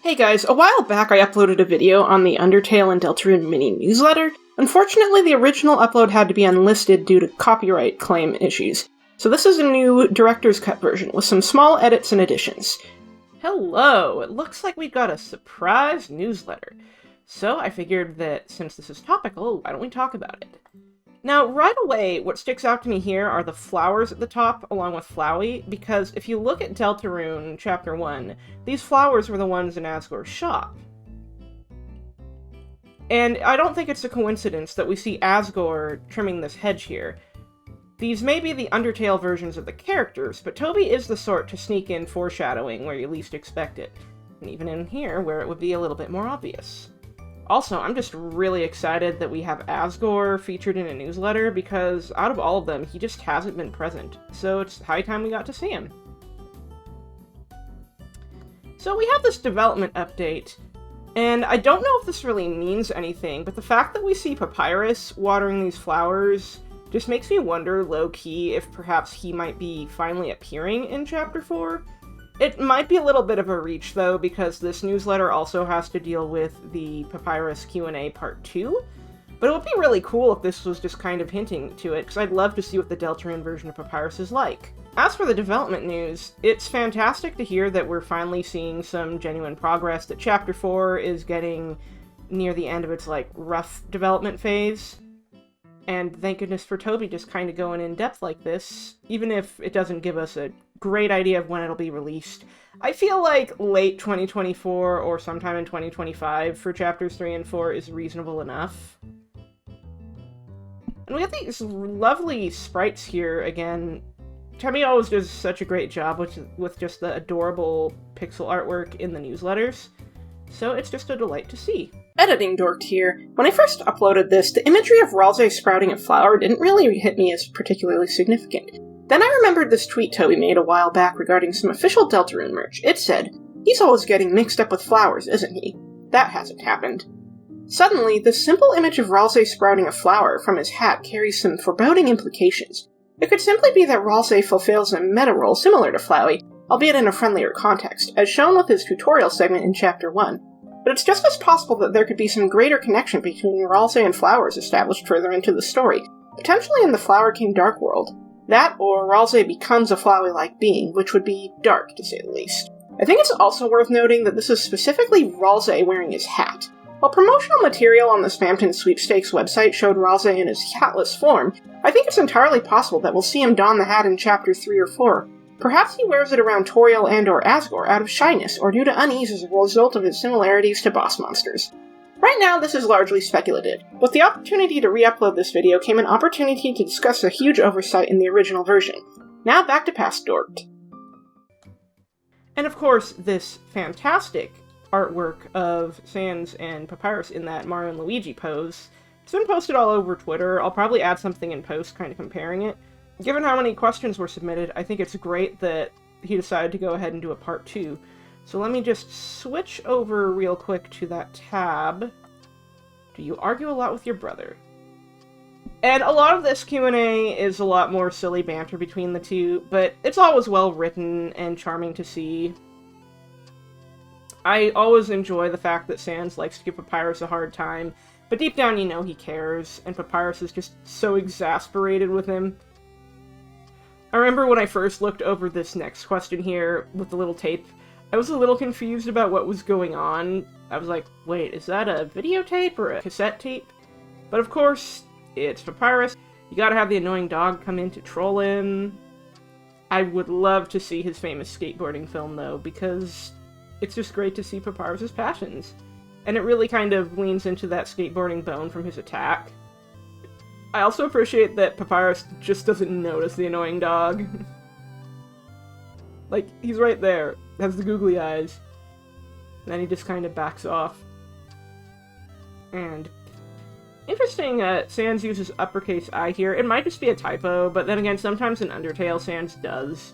Hey guys, a while back I uploaded a video on the Undertale and Deltarune May newsletter. Unfortunately, the original upload had to be unlisted due to copyright claim issues. So this is a new director's cut version with some small edits and additions. Hello! It looks like we got a surprise newsletter. So I figured that since this is topical, why don't we talk about it? Now, right away, what sticks out to me here are the flowers at the top, along with Flowey, because if you look at Deltarune Chapter 1, these flowers were the ones in Asgore's shop. And I don't think it's a coincidence that we see Asgore trimming this hedge here. These may be the Undertale versions of the characters, but Toby is the sort to sneak in foreshadowing where you least expect it, and even in here, where it would be a little bit more obvious. Also, I'm just really excited that we have Asgore featured in a newsletter, because out of all of them, he just hasn't been present, so it's high time we got to see him. So we have this development update, and I don't know if this really means anything, but the fact that we see Papyrus watering these flowers just makes me wonder, low-key, if perhaps he might be finally appearing in Chapter 4? It might be a little bit of a reach, though, because this newsletter also has to deal with the Papyrus Q&A Part 2, but it would be really cool if this was just kind of hinting to it, because I'd love to see what the Deltarune version of Papyrus is like. As for the development news, it's fantastic to hear that we're finally seeing some genuine progress, that Chapter 4 is getting near the end of its, rough development phase. And thank goodness for Toby just kind of going in depth like this, even if it doesn't give us a great idea of when it'll be released. I feel like late 2024 or sometime in 2025 for Chapters 3 and 4 is reasonable enough. And we have these lovely sprites here again. Toby always does such a great job with just the adorable pixel artwork in the newsletters, so it's just a delight to see. Editing dorked here. When I first uploaded this, the imagery of Ralsei sprouting a flower didn't really hit me as particularly significant. Then I remembered this tweet Toby made a while back regarding some official Deltarune merch. It said, "He's always getting mixed up with flowers, isn't he?" That hasn't happened. Suddenly, this simple image of Ralsei sprouting a flower from his hat carries some foreboding implications. It could simply be that Ralsei fulfills a meta role similar to Flowey, albeit in a friendlier context, as shown with his tutorial segment in Chapter 1. But it's just as possible that there could be some greater connection between Ralsei and Flowers established further into the story, potentially in the Flower King Dark World. That, or Ralsei becomes a Flowey-like being, which would be dark, to say the least. I think it's also worth noting that this is specifically Ralsei wearing his hat. While promotional material on the Spamton Sweepstakes website showed Ralsei in his hatless form, I think it's entirely possible that we'll see him don the hat in Chapter 3 or 4. Perhaps he wears it around Toriel and or Asgore out of shyness, or due to unease as a result of his similarities to boss monsters. Right now, this is largely speculative. With the opportunity to re-upload this video came an opportunity to discuss a huge oversight in the original version. Now back to Past Dorked. And of course, this fantastic artwork of Sans and Papyrus in that Mario and Luigi pose. It's been posted all over Twitter. I'll probably add something in post kind of comparing it. Given how many questions were submitted, I think it's great that he decided to go ahead and do a part 2. So let me just switch over real quick to that tab. Do you argue a lot with your brother? And a lot of this Q&A is a lot more silly banter between the two, but it's always well written and charming to see. I always enjoy the fact that Sans likes to give Papyrus a hard time, but deep down you know he cares, and Papyrus is just so exasperated with him. I remember when I first looked over this next question here with the little tape, I was a little confused about what was going on. I was like, wait, is that a videotape or a cassette tape? But of course, it's Papyrus. You gotta have the annoying dog come in to troll him. I would love to see his famous skateboarding film, though, because it's just great to see Papyrus's passions. And it really kind of leans into that skateboarding bone from his attack. I also appreciate that Papyrus just doesn't notice the annoying dog. Like, he's right there, has the googly eyes, and then he just kind of backs off. And interesting, Sans uses uppercase I here. It might just be a typo, but then again, sometimes in Undertale, Sans does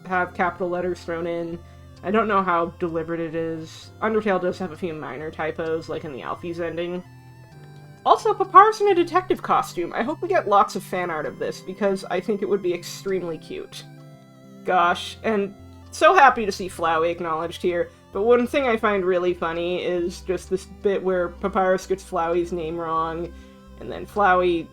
have capital letters thrown in. I don't know how deliberate it is. Undertale does have a few minor typos, like in the Alphys ending. Also, Papyrus in a detective costume. I hope we get lots of fan art of this, because I think it would be extremely cute. Gosh, and so happy to see Flowey acknowledged here, But one thing I find really funny is just this bit where Papyrus gets Flowey's name wrong, and then Flowey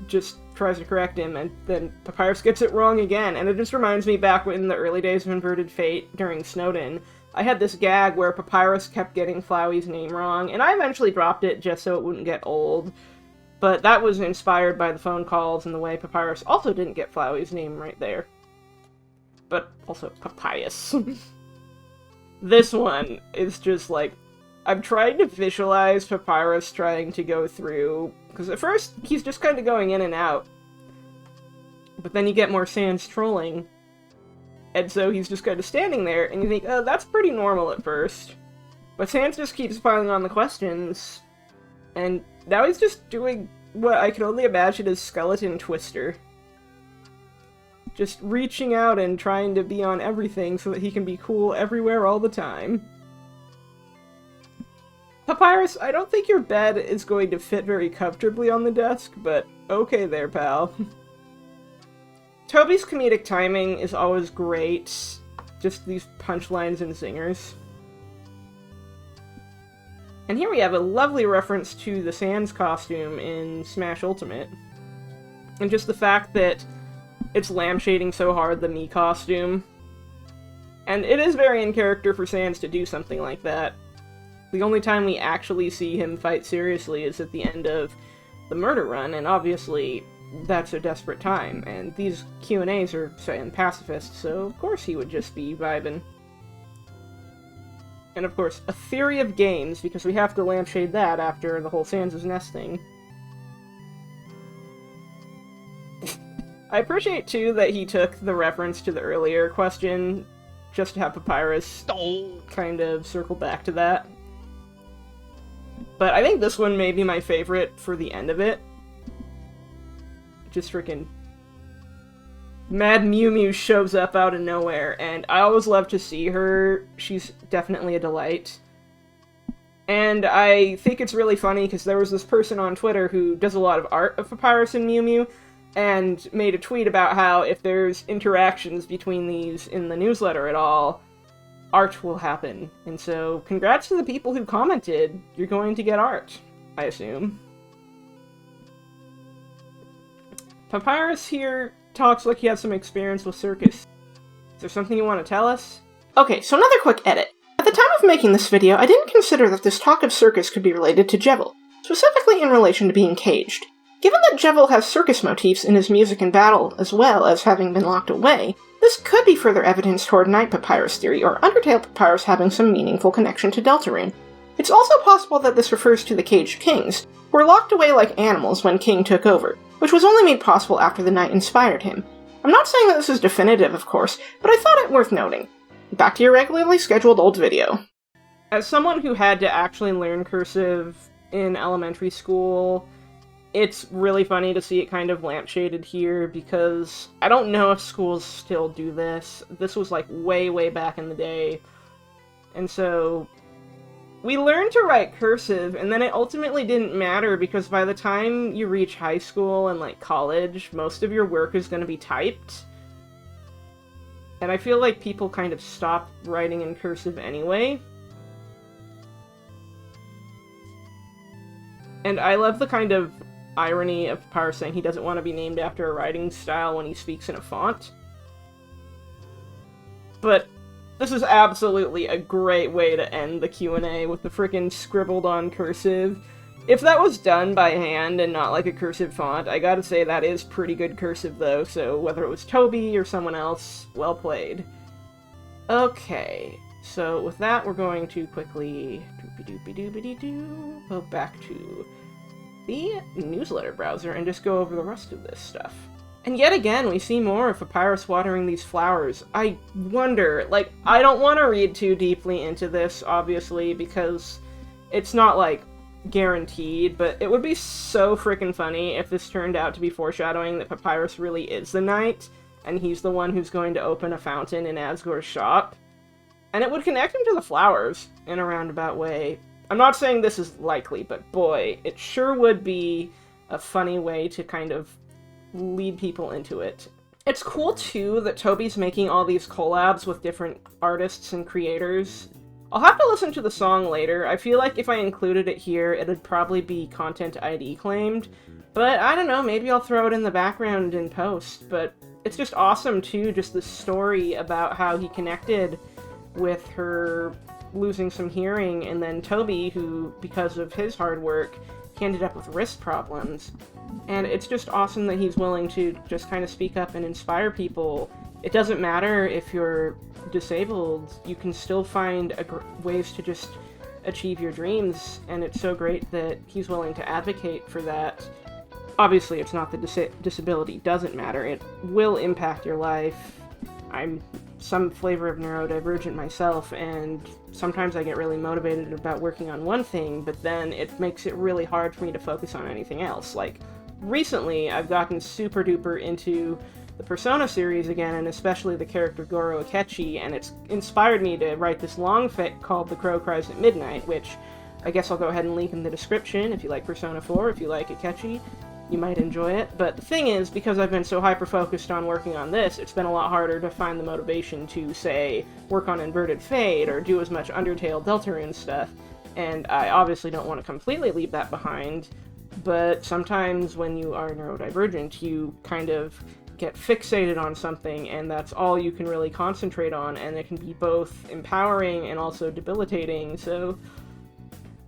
just tries to correct him, and then Papyrus gets it wrong again. And it just reminds me back in the early days of Inverted Fate during Snowden, I had this gag where Papyrus kept getting Flowey's name wrong, and I eventually dropped it just so it wouldn't get old. But that was inspired by the phone calls and the way Papyrus also didn't get Flowey's name right there. But also Papyrus. This one is just like, I'm trying to visualize Papyrus trying to go through, because at first he's just kind of going in and out. But then you get more Sans trolling, and so he's just kind of standing there, and you think, oh, that's pretty normal at first. But Sans just keeps piling on the questions, and now he's just doing what I can only imagine as Skeleton Twister. Just reaching out and trying to be on everything so that he can be cool everywhere all the time. Papyrus, I don't think your bed is going to fit very comfortably on the desk, but okay there, pal. Toby's comedic timing is always great. Just these punchlines and zingers. And here we have a lovely reference to the Sans costume in Smash Ultimate. And just the fact that it's lampshading so hard the Mii costume. And it is very in character for Sans to do something like that. The only time we actually see him fight seriously is at the end of the murder run, and obviously that's a desperate time, and these Q&As are saying pacifist, so of course he would just be vibing. And of course, a theory of games, because we have to lampshade that after the whole Sans' Nest thing. I appreciate, too, that he took the reference to the earlier question, just to have Papyrus kind of circle back to that. But I think this one may be my favorite for the end of it. Just freaking Mad Mew Mew shows up out of nowhere, and I always love to see her. She's definitely a delight. And I think it's really funny, because there was this person on Twitter who does a lot of art of Papyrus and Mew Mew, and made a tweet about how if there's interactions between these in the newsletter at all, art will happen. And so, congrats to the people who commented. You're going to get art, I assume. Papyrus here talks like he has some experience with circus. Is there something you want to tell us? Okay, so another quick edit. At the time of making this video, I didn't consider that this talk of circus could be related to Jevil, specifically in relation to being caged. Given that Jevil has circus motifs in his music and battle, as well as having been locked away, this could be further evidence toward Night Papyrus theory or Undertale Papyrus having some meaningful connection to Deltarune. It's also possible that this refers to the caged kings, who were locked away like animals when King took over, which was only made possible after the Knight inspired him. I'm not saying that this is definitive, of course, but I thought it worth noting. Back to your regularly scheduled old video. As someone who had to actually learn cursive in elementary school, it's really funny to see it kind of lampshaded here, because I don't know if schools still do this. This was like way, way back in the day. And so we learned to write cursive, and then it ultimately didn't matter, because by the time you reach high school and like college, most of your work is going to be typed. And I feel like people kind of stopped writing in cursive anyway. And I love the kind of irony of Papyrus saying he doesn't want to be named after a writing style when he speaks in a font. But this is absolutely a great way to end the Q&A with the frickin' scribbled on cursive. If that was done by hand and not like a cursive font, I gotta say that is pretty good cursive though, so whether it was Toby or someone else, well played. Okay, so with that we're going to quickly go back to the newsletter browser and just go over the rest of this stuff. And yet again, we see more of Papyrus watering these flowers. I wonder, like, I don't want to read too deeply into this, obviously, because it's not, like, guaranteed, but it would be so freaking funny if this turned out to be foreshadowing that Papyrus really is the knight, and he's the one who's going to open a fountain in Asgore's shop. And it would connect him to the flowers in a roundabout way. I'm not saying this is likely, but boy, it sure would be a funny way to kind of lead people into it. It's cool, too, that Toby's making all these collabs with different artists and creators. I'll have to listen to the song later. I feel like if I included it here, it'd probably be content ID claimed. But I don't know, maybe I'll throw it in the background in post. But it's just awesome, too, just the story about how he connected with her losing some hearing, and then Toby, who, because of his hard work, he ended up with wrist problems. And it's just awesome that he's willing to just kind of speak up and inspire people. It doesn't matter if you're disabled, you can still find ways to just achieve your dreams, and it's so great that he's willing to advocate for that. Obviously, it's not the disability doesn't matter, it will impact your life. I'm some flavor of neurodivergent myself, and sometimes I get really motivated about working on one thing, but then it makes it really hard for me to focus on anything else. Like, recently, I've gotten super duper into the Persona series again, and especially the character Goro Akechi, and it's inspired me to write this long fic called The Crow Cries at Midnight, which I guess I'll go ahead and link in the description if you like Persona 4, if you like Akechi. You might enjoy it. But the thing is, because I've been so hyper-focused on working on this, it's been a lot harder to find the motivation to, say, work on Inverted Fate or do as much Undertale Deltarune stuff, and I obviously don't want to completely leave that behind, but sometimes when you are neurodivergent, you kind of get fixated on something, and that's all you can really concentrate on, and it can be both empowering and also debilitating, so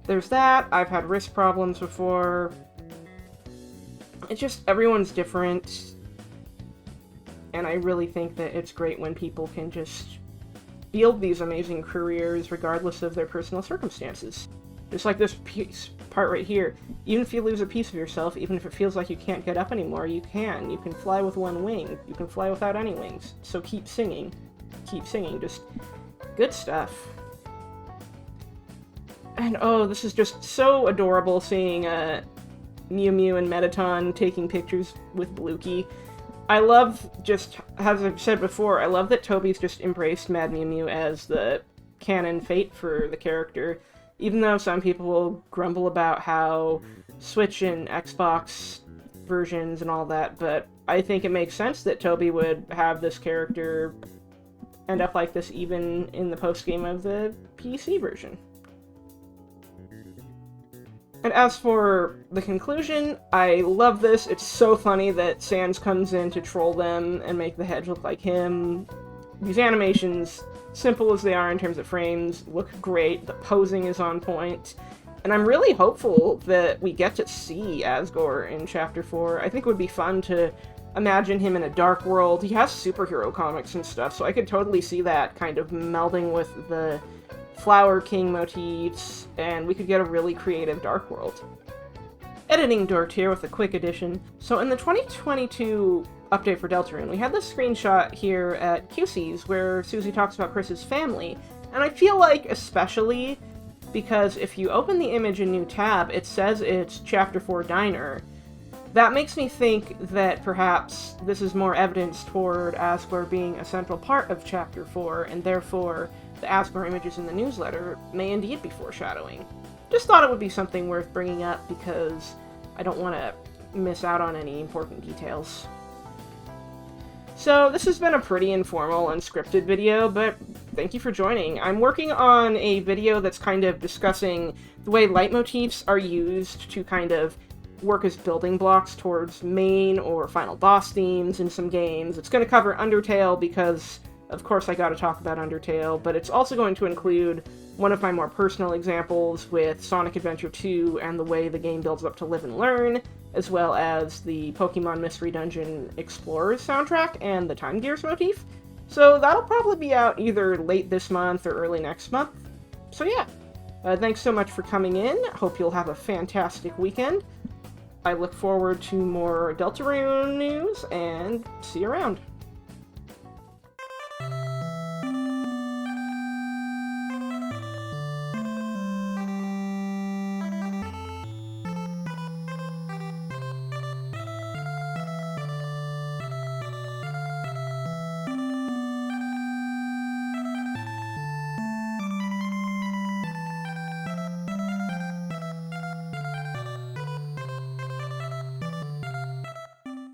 there's that. I've had wrist problems before. It's just, everyone's different, and I really think that it's great when people can just build these amazing careers regardless of their personal circumstances. Just like this part right here. Even if you lose a piece of yourself, even if it feels like you can't get up anymore, you can. You can fly with one wing. You can fly without any wings. So keep singing. Keep singing. Just good stuff. And oh, this is just so adorable seeing Mew Mew and Mettaton taking pictures with Bluky. I love, just, as I've said before, I love that Toby's just embraced Mad Mew Mew as the canon fate for the character, even though some people will grumble about how Switch and Xbox versions and all that, but I think it makes sense that Toby would have this character end up like this even in the post-game of the PC version. And as for the conclusion, I love this. It's so funny that Sans comes in to troll them and make the hedge look like him. These animations, simple as they are in terms of frames, look great. The posing is on point. And I'm really hopeful that we get to see Asgore in Chapter 4. I think it would be fun to imagine him in a dark world. He has superhero comics and stuff, so I could totally see that kind of melding with the Flower King motifs, and we could get a really creative Dark World. Editing dorked here with a quick addition. So in the 2022 update for Deltarune, we had this screenshot here at QC's where Susie talks about Chris's family, and I feel like especially because if you open the image in New Tab, it says it's Chapter 4 Diner. That makes me think that perhaps this is more evidence toward Asgore being a central part of Chapter 4, and therefore the Asgore images in the newsletter may indeed be foreshadowing. Just thought it would be something worth bringing up because I don't want to miss out on any important details. So this has been a pretty informal, unscripted video, but thank you for joining. I'm working on a video that's kind of discussing the way leitmotifs are used to kind of work as building blocks towards main or final boss themes in some games. It's going to cover Undertale because, of course, I gotta talk about Undertale, but it's also going to include one of my more personal examples with Sonic Adventure 2 and the way the game builds up to Live and Learn, as well as the Pokemon Mystery Dungeon Explorers soundtrack and the Time Gears motif. So that'll probably be out either late this month or early next month. So yeah, thanks so much for coming in. Hope you'll have a fantastic weekend. I look forward to more Deltarune news, and see you around.